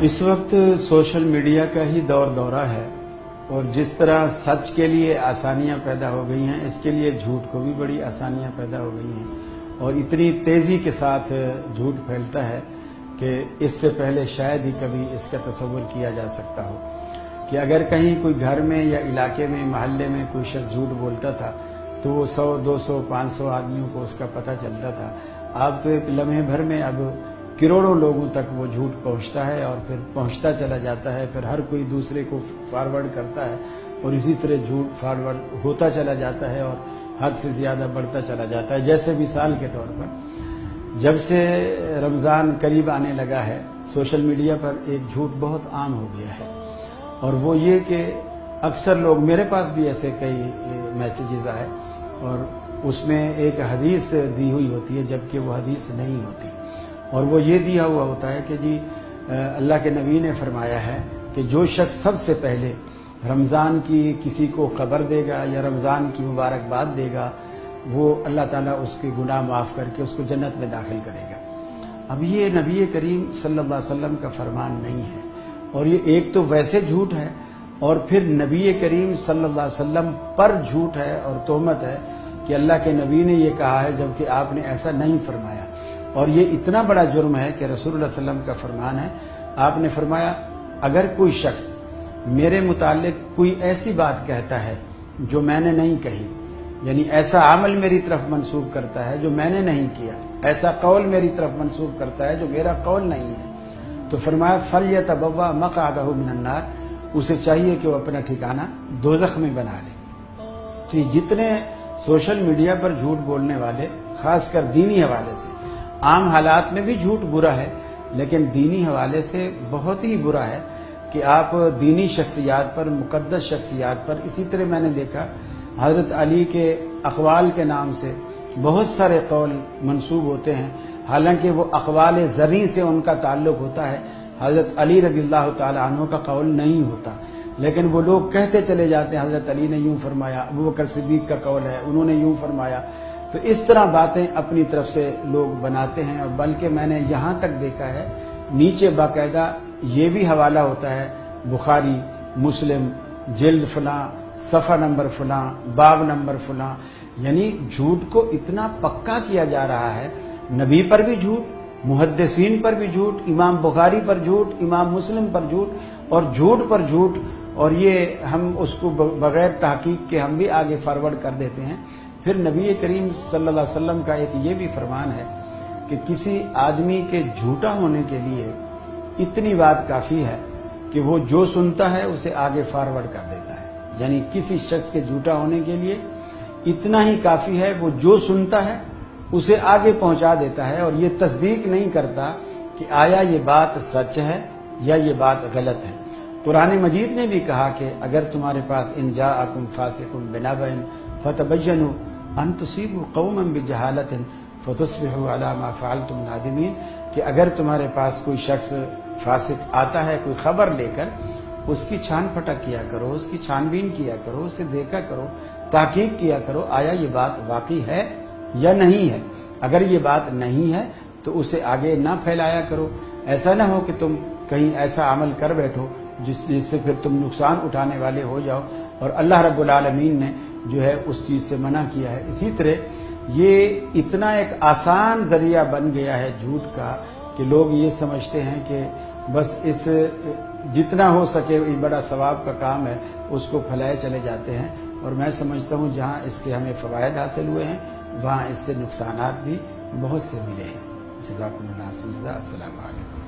اس وقت social media کا ہی دورہ ہے اور جس طرح سچ کے لیے آسانیاں پیدا ہو گئی ہیں، اس کے لیے جھوٹ کو بھی بڑی آسانیاں پیدا ہو گئی ہیں اور اتنی تیزی کے ساتھ جھوٹ پھیلتا ہے کہ اس سے پہلے شاید ہی کبھی اس کا تصور کیا جا سکتا ہو کہ اگر کہیں کوئی گھر میں یا علاقے میں محلے میں کوئی شخص جھوٹ بولتا تھا تو وہ 100 200 500 آدمیوں کو اس کا پتہ چلتا تھا۔ اب تو ایک لمحے بھر میں اب کروڑوں لوگوں تک وہ جھوٹ پہنچتا ہے اور پھر پہنچتا چلا جاتا ہے، پھر ہر کوئی دوسرے کو فارورڈ کرتا ہے اور اسی طرح جھوٹ فارورڈ ہوتا چلا جاتا ہے اور حد سے زیادہ بڑھتا چلا جاتا ہے۔ جیسے مثال کے طور پر جب سے رمضان قریب آنے لگا ہے، سوشل میڈیا پر ایک جھوٹ بہت عام ہو گیا ہے اور وہ یہ کہ اکثر لوگ، میرے پاس بھی ایسے کئی میسیجز آئے اور اس میں ایک حدیث دی ہوئی ہوتی ہے جبکہ وہ حدیث نہیں ہوتی، اور وہ یہ دیا ہوا ہوتا ہے کہ جی اللہ کے نبی نے فرمایا ہے کہ جو شخص سب سے پہلے رمضان کی کسی کو خبر دے گا یا رمضان کی مبارکباد دے گا، وہ اللہ تعالیٰ اس کے گناہ معاف کر کے اس کو جنت میں داخل کرے گا۔ اب یہ نبی کریم صلی اللہ علیہ وسلم کا فرمان نہیں ہے، اور یہ ایک تو ویسے جھوٹ ہے اور پھر نبی کریم صلی اللہ علیہ وسلم پر جھوٹ ہے اور تہمت ہے کہ اللہ کے نبی نے یہ کہا ہے جبکہ آپ نے ایسا نہیں فرمایا۔ اور یہ اتنا بڑا جرم ہے کہ رسول اللہ صلی اللہ علیہ وسلم کا فرمان ہے، آپ نے فرمایا اگر کوئی شخص میرے متعلق کوئی ایسی بات کہتا ہے جو میں نے نہیں کہی، یعنی ایسا عمل میری طرف منسوب کرتا ہے جو میں نے نہیں کیا، ایسا قول میری طرف منسوب کرتا ہے جو میرا قول نہیں ہے، تو فرمایا فَلْيَتَبَوَّأْ مَقْعَدَهُ مِنَ النَّارِ، اسے چاہیے کہ وہ اپنا ٹھکانہ دوزخ میں بنا لے۔ تو یہ جتنے سوشل میڈیا پر جھوٹ بولنے والے، خاص کر دینی حوالے سے، عام حالات میں بھی جھوٹ برا ہے لیکن دینی حوالے سے بہت ہی برا ہے کہ آپ دینی شخصیات پر، مقدس شخصیات پر، اسی طرح میں نے دیکھا حضرت علی کے اقوال کے نام سے بہت سارے قول منسوب ہوتے ہیں، حالانکہ وہ اقوال زرعی سے ان کا تعلق ہوتا ہے، حضرت علی رضی اللہ تعالیٰ عنہ کا قول نہیں ہوتا، لیکن وہ لوگ کہتے چلے جاتے ہیں حضرت علی نے یوں فرمایا، ابوبکر صدیق کا قول ہے انہوں نے یوں فرمایا۔ تو اس طرح باتیں اپنی طرف سے لوگ بناتے ہیں، اور بلکہ میں نے یہاں تک دیکھا ہے نیچے باقاعدہ یہ بھی حوالہ ہوتا ہے بخاری، مسلم، جلد فلاں، صفحہ نمبر فلاں، باب نمبر فلاں، یعنی جھوٹ کو اتنا پکا کیا جا رہا ہے، نبی پر بھی جھوٹ، محدثین پر بھی جھوٹ، امام بخاری پر جھوٹ، امام مسلم پر جھوٹ اور جھوٹ پر جھوٹ، اور یہ ہم اس کو بغیر تحقیق کے ہم بھی آگے فارورڈ کر دیتے ہیں۔ پھر نبی کریم صلی اللہ علیہ وسلم کا ایک یہ بھی فرمان ہے کہ کسی آدمی کے جھوٹا ہونے کے لیے اتنی بات کافی ہے کہ وہ جو سنتا ہے اسے آگے فارورڈ کر دیتا ہے، یعنی کسی شخص کے جھوٹا ہونے کے لیے اتنا ہی کافی ہے، وہ جو سنتا ہے اسے آگے پہنچا دیتا ہے اور یہ تصدیق نہیں کرتا کہ آیا یہ بات سچ ہے یا یہ بات غلط ہے۔ قرآن مجید نے بھی کہا کہ اگر تمہارے پاس ان جاءکم فاسق بنبأ فتبینوا ان تصیبوا قوما بجہالۃ فتصبحوا علی ما فعلتم نادمین، کہ اگر تمہارے پاس کوئی شخص فاسق آتا ہے کوئی خبر لے کر، اس کی چھان پھٹک کیا کرو، اس کی چھان بین کیا کرو، اسے دیکھا کرو، تحقیق کیا کرو آیا یہ بات واقعی ہے یا نہیں ہے۔ اگر یہ بات نہیں ہے تو اسے آگے نہ پھیلایا کرو، ایسا نہ ہو کہ تم کہیں ایسا عمل کر بیٹھو جس سے پھر تم نقصان اٹھانے والے ہو جاؤ، اور اللہ رب العالمین نے جو ہے اس چیز سے منع کیا ہے۔ اسی طرح یہ اتنا ایک آسان ذریعہ بن گیا ہے جھوٹ کا کہ لوگ یہ سمجھتے ہیں کہ بس اس جتنا ہو سکے یہ بڑا ثواب کا کام ہے اس کو پھیلائے چلے جاتے ہیں، اور میں سمجھتا ہوں جہاں اس سے ہمیں فوائد حاصل ہوئے ہیں وہاں اس سے نقصانات بھی بہت سے ملے ہیں۔ جزاکم اللہ خیرا، السلام علیکم۔